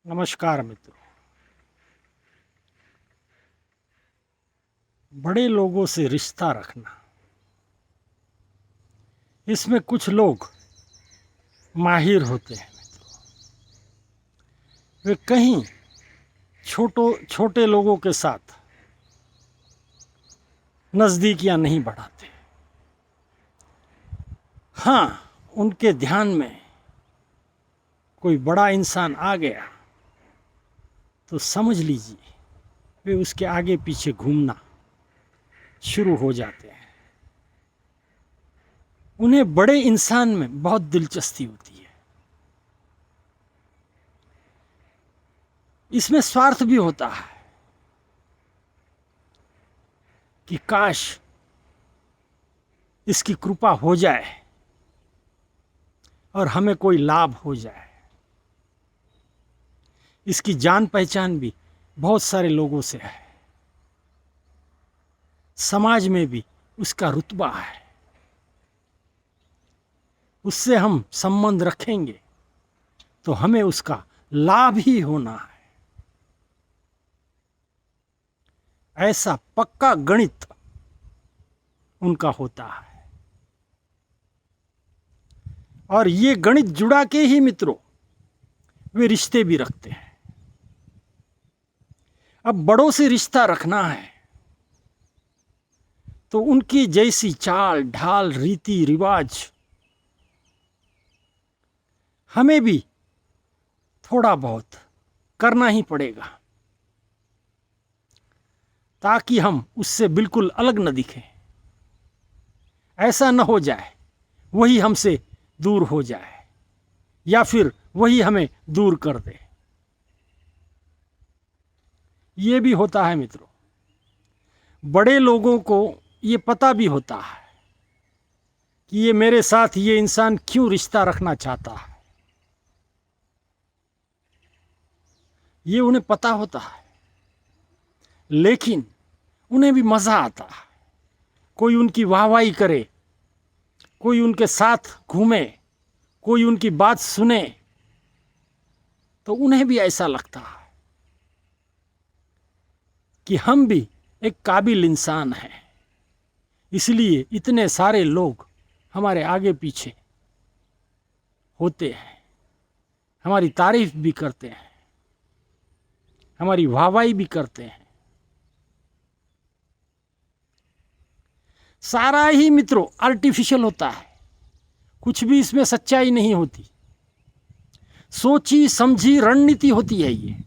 नमस्कार मित्रों। बड़े लोगों से रिश्ता रखना, इसमें कुछ लोग माहिर होते हैं मित्रों। वे कहीं छोटे लोगों के साथ नज़दीकियां नहीं बढ़ाते। हाँ, उनके ध्यान में कोई बड़ा इंसान आ गया तो समझ लीजिए वे उसके आगे पीछे घूमना शुरू हो जाते हैं। उन्हें बड़े इंसान में बहुत दिलचस्पी होती है। इसमें स्वार्थ भी होता है कि काश इसकी कृपा हो जाए और हमें कोई लाभ हो जाए। इसकी जान पहचान भी बहुत सारे लोगों से है, समाज में भी उसका रुतबा है, उससे हम संबंध रखेंगे तो हमें उसका लाभ ही होना है। ऐसा पक्का गणित उनका होता है और ये गणित जुड़ा के ही मित्रों वे रिश्ते भी रखते हैं। अब बड़ों से रिश्ता रखना है तो उनकी जैसी चाल ढाल रीति रिवाज हमें भी थोड़ा बहुत करना ही पड़ेगा ताकि हम उससे बिल्कुल अलग न दिखें। ऐसा न हो जाए वही हमसे दूर हो जाए या फिर वही हमें दूर कर दे। ये भी होता है मित्रों। बड़े लोगों को ये पता भी होता है कि ये मेरे साथ ये इंसान क्यों रिश्ता रखना चाहता है। ये उन्हें पता होता है, लेकिन उन्हें भी मजा आता है। कोई उनकी वाहवाही करे, कोई उनके साथ घूमे, कोई उनकी बात सुने तो उन्हें भी ऐसा लगता है कि हम भी एक काबिल इंसान हैं, इसलिए इतने सारे लोग हमारे आगे पीछे होते हैं, हमारी तारीफ भी करते हैं, हमारी वाहवाही भी करते हैं। सारा ही मित्रों आर्टिफिशियल होता है, कुछ भी इसमें सच्चाई नहीं होती। सोची समझी रणनीति होती है ये।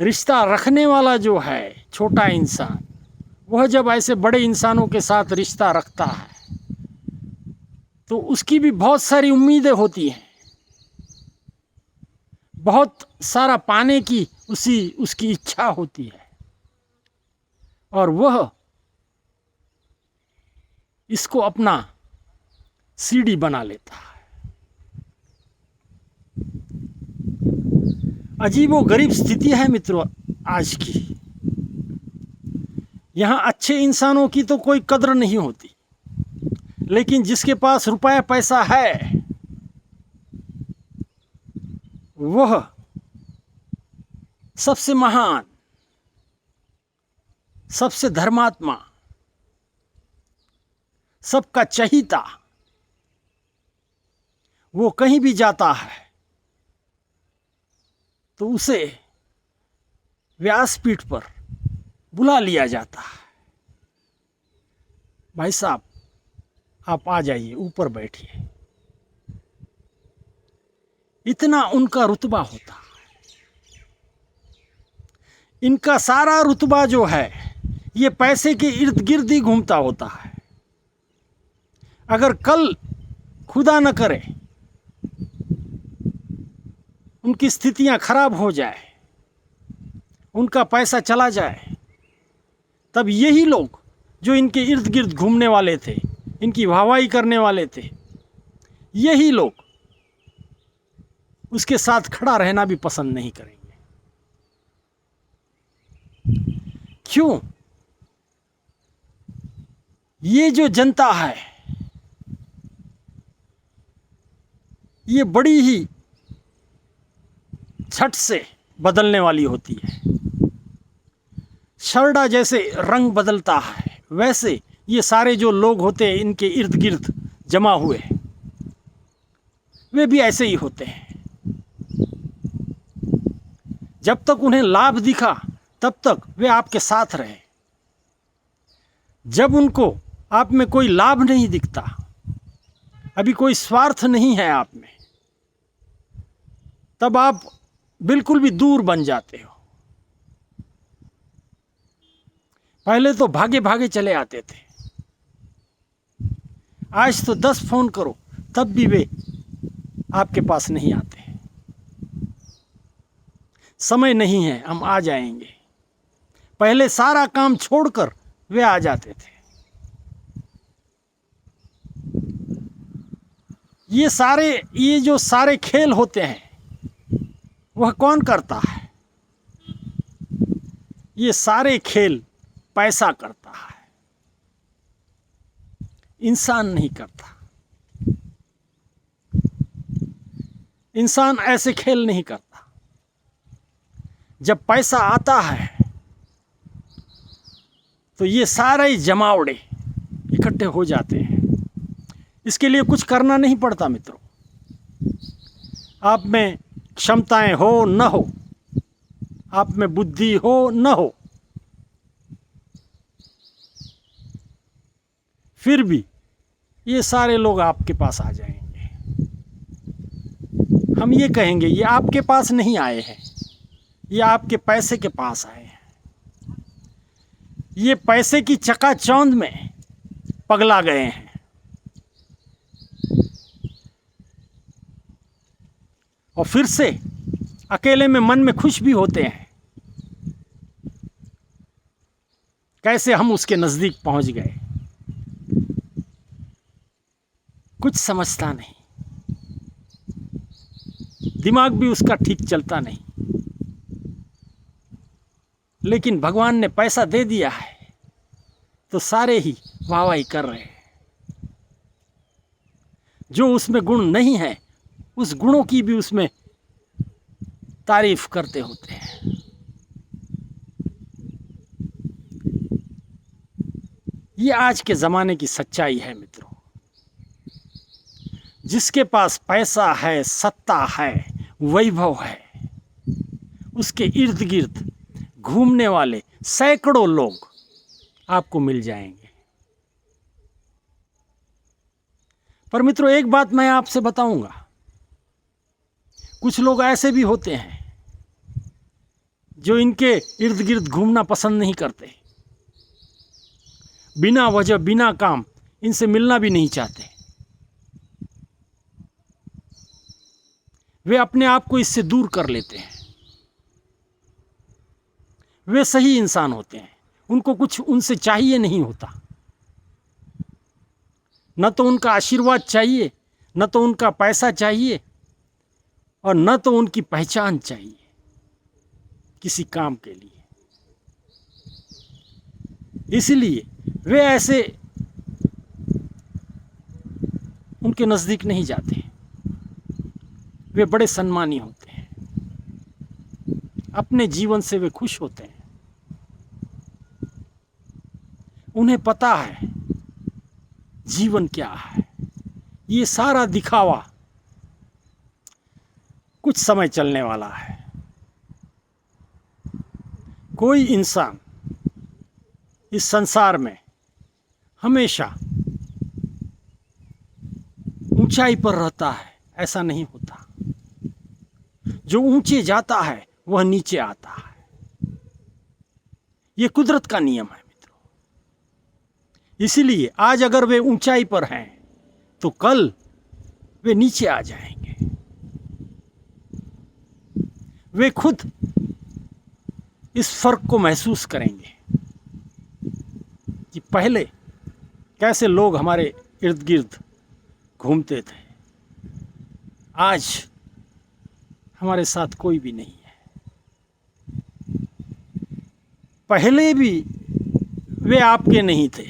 रिश्ता रखने वाला जो है छोटा इंसान, वह जब ऐसे बड़े इंसानों के साथ रिश्ता रखता है तो उसकी भी बहुत सारी उम्मीदें होती हैं, बहुत सारा पाने की उसकी इच्छा होती है और वह इसको अपना सीढ़ी बना लेता है। अजीबोगरीब स्थिति है मित्रों आज की। यहां अच्छे इंसानों की तो कोई कद्र नहीं होती, लेकिन जिसके पास रुपया पैसा है वह सबसे महान, सबसे धर्मात्मा, सबका चहीता, वो कहीं भी जाता है तो उसे व्यासपीठ पर बुला लिया जाता है। भाई साहब आप आ जाइए, ऊपर बैठिए। इतना उनका रुतबा होता है। इनका सारा रुतबा जो है ये पैसे के इर्द गिर्द ही घूमता होता है। अगर कल खुदा न करे उनकी स्थितियां खराब हो जाए, उनका पैसा चला जाए, तब यही लोग जो इनके इर्द गिर्द घूमने वाले थे, इनकी वाहवाही करने वाले थे, यही लोग उसके साथ खड़ा रहना भी पसंद नहीं करेंगे। क्यों? ये जो जनता है ये बड़ी ही झट से बदलने वाली होती है। शरडा जैसे रंग बदलता है, वैसे ये सारे जो लोग होते हैं इनके इर्द गिर्द जमा हुए, वे भी ऐसे ही होते हैं। जब तक उन्हें लाभ दिखा तब तक वे आपके साथ रहे। जब उनको आप में कोई लाभ नहीं दिखता, अभी कोई स्वार्थ नहीं है आप में, तब आप बिल्कुल भी दूर बन जाते हो। पहले तो भागे भागे चले आते थे, आज तो 10 फोन करो तब भी वे आपके पास नहीं आते। समय नहीं है, हम आ जाएंगे। पहले सारा काम छोड़कर वे आ जाते थे। ये जो सारे खेल होते हैं वह कौन करता है? ये सारे खेल पैसा करता है, इंसान नहीं करता। इंसान ऐसे खेल नहीं करता। जब पैसा आता है तो ये सारे जमावड़े इकट्ठे हो जाते हैं। इसके लिए कुछ करना नहीं पड़ता मित्रों। आप में क्षमताएं हो न हो, आप में बुद्धि हो न हो, फिर भी ये सारे लोग आपके पास आ जाएंगे। हम ये कहेंगे ये आपके पास नहीं आए हैं, ये आपके पैसे के पास आए हैं। ये पैसे की चकाचौंध में पगला गए हैं। और फिर से अकेले में मन में खुश भी होते हैं, कैसे हम उसके नजदीक पहुंच गए। कुछ समझता नहीं, दिमाग भी उसका ठीक चलता नहीं। लेकिन भगवान ने पैसा दे दिया है तो सारे ही वाहवाही कर रहे हैं। जो उसमें गुण नहीं है, उस गुणों की भी उसमें तारीफ करते होते हैं। ये आज के ज़माने की सच्चाई है मित्रों। जिसके पास पैसा है, सत्ता है, वैभव है, उसके इर्द गिर्द घूमने वाले सैकड़ों लोग आपको मिल जाएंगे। पर मित्रों एक बात मैं आपसे बताऊंगा, कुछ लोग ऐसे भी होते हैं जो इनके इर्द गिर्द घूमना पसंद नहीं करते, बिना वजह बिना काम इनसे मिलना भी नहीं चाहते। वे अपने आप को इससे दूर कर लेते हैं। वे सही इंसान होते हैं, उनको कुछ उनसे चाहिए नहीं होता। न तो उनका आशीर्वाद चाहिए, न तो उनका पैसा चाहिए, और न तो उनकी पहचान चाहिए किसी काम के लिए। इसलिए वे ऐसे उनके नज़दीक नहीं जाते। वे बड़े सम्मानी होते हैं, अपने जीवन से वे खुश होते हैं। उन्हें पता है जीवन क्या है। ये सारा दिखावा कुछ समय चलने वाला है। कोई इंसान इस संसार में हमेशा ऊंचाई पर रहता है, ऐसा नहीं होता। जो ऊंचे जाता है वह नीचे आता है। यह कुदरत का नियम है मित्रों। इसीलिए आज अगर वे ऊंचाई पर हैं तो कल वे नीचे आ जाएंगे। वे खुद इस फर्क को महसूस करेंगे कि पहले कैसे लोग हमारे इर्द गिर्द घूमते थे, आज हमारे साथ कोई भी नहीं है। पहले भी वे आपके नहीं थे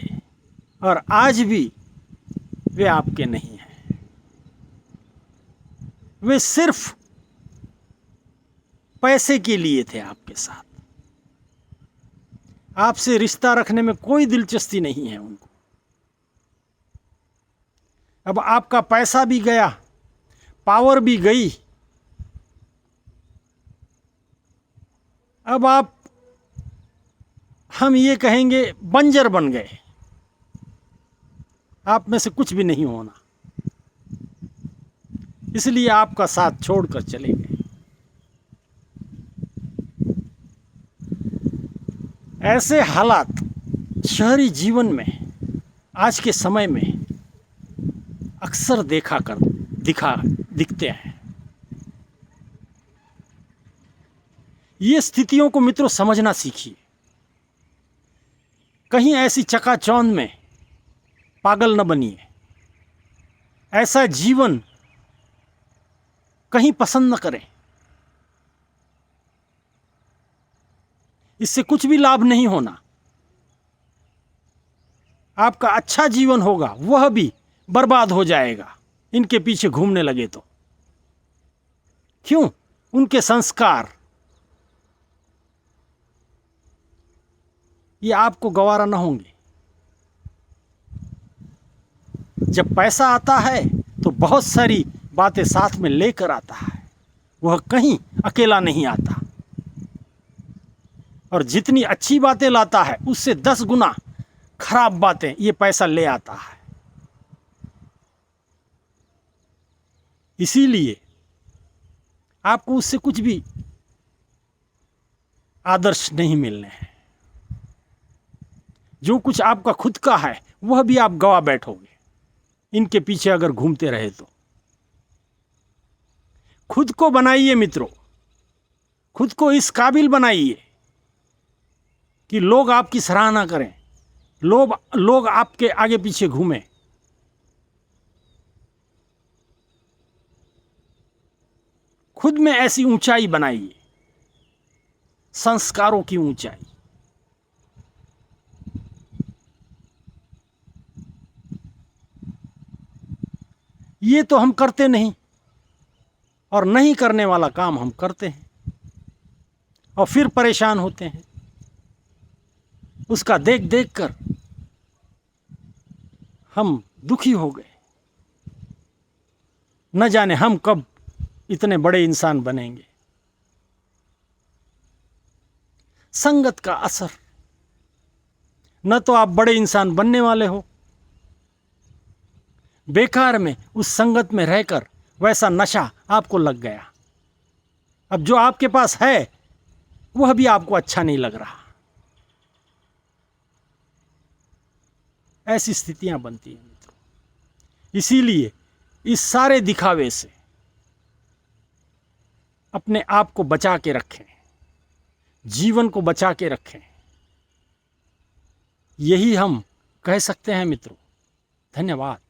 और आज भी वे आपके नहीं हैं। वे सिर्फ पैसे के लिए थे आपके साथ। आपसे रिश्ता रखने में कोई दिलचस्पी नहीं है उनको। अब आपका पैसा भी गया, पावर भी गई, अब आप, हम ये कहेंगे, बंजर बन गए। आप में से कुछ भी नहीं होना, इसलिए आपका साथ छोड़कर चले गए। ऐसे हालात शहरी जीवन में आज के समय में अक्सर दिखते हैं। ये स्थितियों को मित्रों समझना सीखिए। कहीं ऐसी चकाचौंध में पागल न बनिए। ऐसा जीवन कहीं पसंद न करें। इससे कुछ भी लाभ नहीं होना। आपका अच्छा जीवन होगा वह भी बर्बाद हो जाएगा इनके पीछे घूमने लगे तो। क्यों? उनके संस्कार ये आपको गवारा न होंगे। जब पैसा आता है तो बहुत सारी बातें साथ में लेकर आता है, वह कहीं अकेला नहीं आता। और जितनी अच्छी बातें लाता है उससे 10 गुना खराब बातें ये पैसा ले आता है। इसीलिए आपको उससे कुछ भी आदर्श नहीं मिलने हैं। जो कुछ आपका खुद का है वह भी आप गवा बैठोगे इनके पीछे अगर घूमते रहे तो। खुद को बनाइए मित्रों, खुद को इस काबिल बनाइए कि लोग आपकी सराहना करें, लोग आपके आगे पीछे घूमें। खुद में ऐसी ऊंचाई बनाइए, संस्कारों की ऊंचाई। ये तो हम करते नहीं, और नहीं करने वाला काम हम करते हैं और फिर परेशान होते हैं। उसका देख देख कर हम दुखी हो गए। न जाने हम कब इतने बड़े इंसान बनेंगे। संगत का असर, न तो आप बड़े इंसान बनने वाले हो, बेकार में उस संगत में रहकर वैसा नशा आपको लग गया। अब जो आपके पास है वह भी आपको अच्छा नहीं लग रहा। ऐसी स्थितियां बनती हैं मित्रों। इसीलिए इस सारे दिखावे से अपने आप को बचा के रखें, जीवन को बचा के रखें। यही हम कह सकते हैं मित्रों। धन्यवाद।